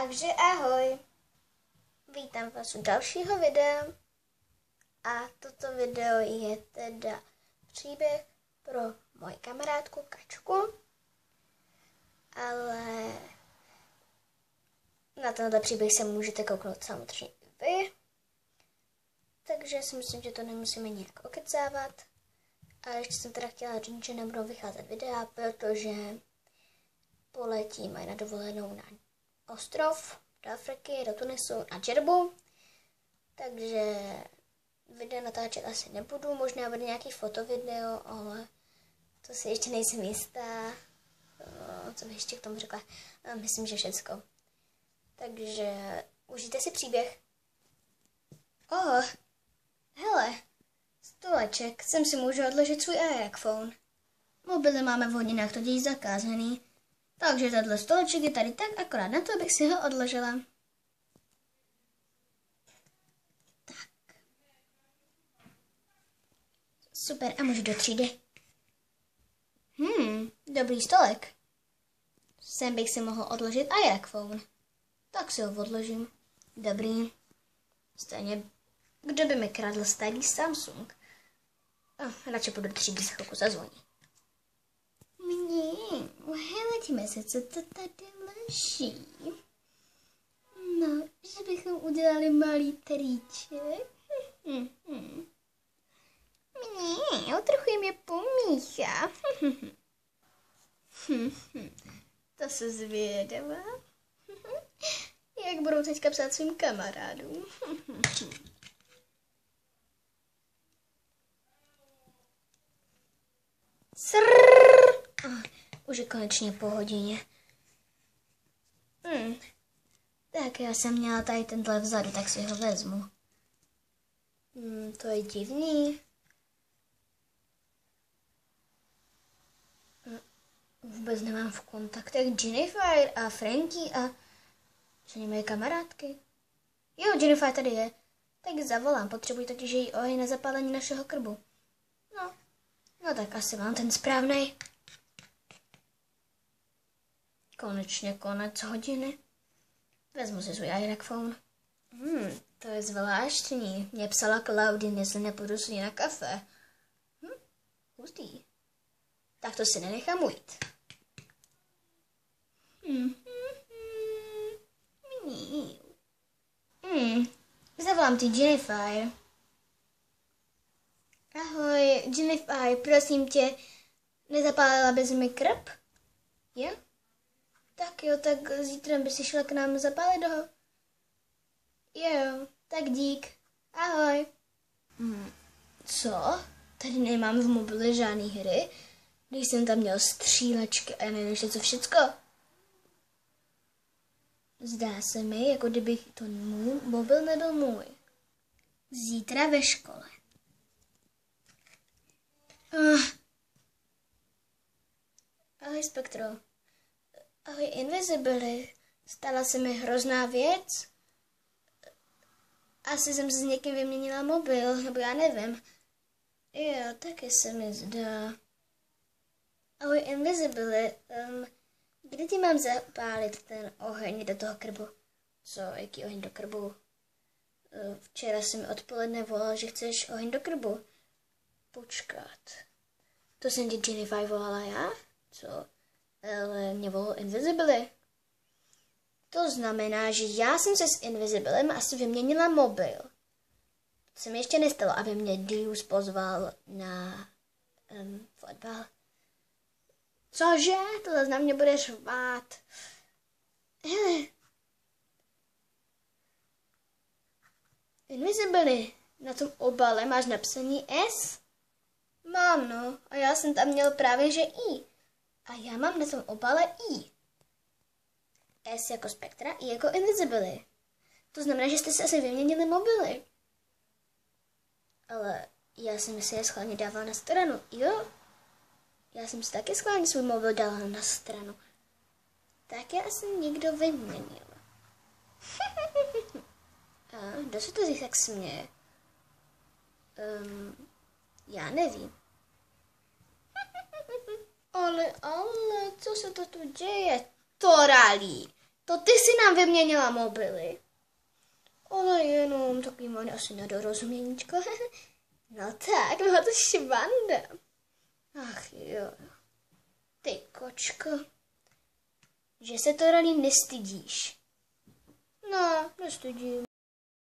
Takže ahoj, vítám vás u dalšího videa a toto video je teda příběh pro moji kamarádku Kačku, ale na tenhle příběh se můžete kouknout samozřejmě i vy, takže si myslím, že to nemusíme nějak okecávat. A ještě jsem teda chtěla říct, že nebudou vycházet videa, protože poletíme na dovolenou na ostrov, do Afriky, do Tunisu, na Džerbu. Takže video natáčet asi nebudu, možná bude nějaký fotovideo, ale to si ještě nejsem jistá. Co bych ještě k tomu řekla? Myslím, že všecko. Takže užijte si příběh. Hele, stoleček, sem si můžu odložit svůj iPhone. Mobily máme v hodinách totiž zakázaný. Takže tenhle stoleček je tady tak akorát na to, abych si ho odložila. Tak. Super, a můžu do třídy. Dobrý stolek. Sem bych si mohl odložit iPhone. Tak si ho odložím. Dobrý. Stejně, kdo by mi kradl starý Samsung? Radši půjdu do třídy, za chvilku zazvoní. Hledíme se, co to tady leží. No, že bychom udělali malý triček. Trochu jim je pomíchá. To se zvědavá. Jak budou teďka psát svým kamarádům. Už je konečně po hodině. Tak já jsem měla tady tenhle vzadu, tak si ho vezmu. To je divný. Vůbec nemám v kontaktech Jennifer a Frankie a že nemají kamarádky. Jo, Jennifer tady je. Tak zavolám, potřebuji totiž její oheň na zapálení našeho krbu. No tak asi mám ten správnej. Konečně konec hodiny. Vezmu si svůj iPhone. To je zvláštní. Mě psala Claudine, jestli nepůjdu s ní na kafe. Hustý. Tak to si nenechám ujít. Zavolám ti Jennifer. Ahoj, Jennifer, prosím tě, nezapálila bys mi krb? Jo? Tak jo, tak zítra by si šla k nám zapálit ho. Jo, tak dík. Ahoj. Co? Tady nemám v mobile žádný hry, když jsem tam měl střílečky a nevím ještě co všecko. Zdá se mi, jako kdyby to můj mobil nebyl můj. Zítra ve škole. Ahoj, Spektro. Ahoj, Invisibility. Stala se mi hrozná věc. Asi jsem se s někým vyměnila mobil, nebo já nevím. Jo, taky se mi zdá. Ahoj, Invisibility. Kdy ti mám zapálit ten oheň do toho krbu? Co, jaký oheň do krbu? Včera jsi mi odpoledne volal, že chceš oheň do krbu. Počkat. To jsem ti Jennifer volala já? Co? Ale mě volal Invisibility. To znamená, že já jsem se s Invisibilem asi vyměnila mobil. To se mi ještě nestalo, aby mě Dius pozval na fotbal. Cože? Tohle na mě bude řvát. Hele. Invisibility, na tom obale máš napsaný S? Mám, no. A já jsem tam měl právě, že I. A já mám na tom obale I. S jako Spektra, I jako Invisibility. To znamená, že jste se asi vyměnili mobily. Ale já jsem si je schválně dávala na stranu. Jo? Já jsem si taky schválně svůj mobil dala na stranu. Tak já jsem někdo vyměnil. A kdo se to tak směje? Já nevím. Ale, co se to tu děje? Toralí, To ty si nám vyměnila mobily. Ale jenom takový mám asi nedorozuměníčko. No tak, byla to švanda. Ach jo. Ty kočko. Že se to rally nestydíš. No, nestydím.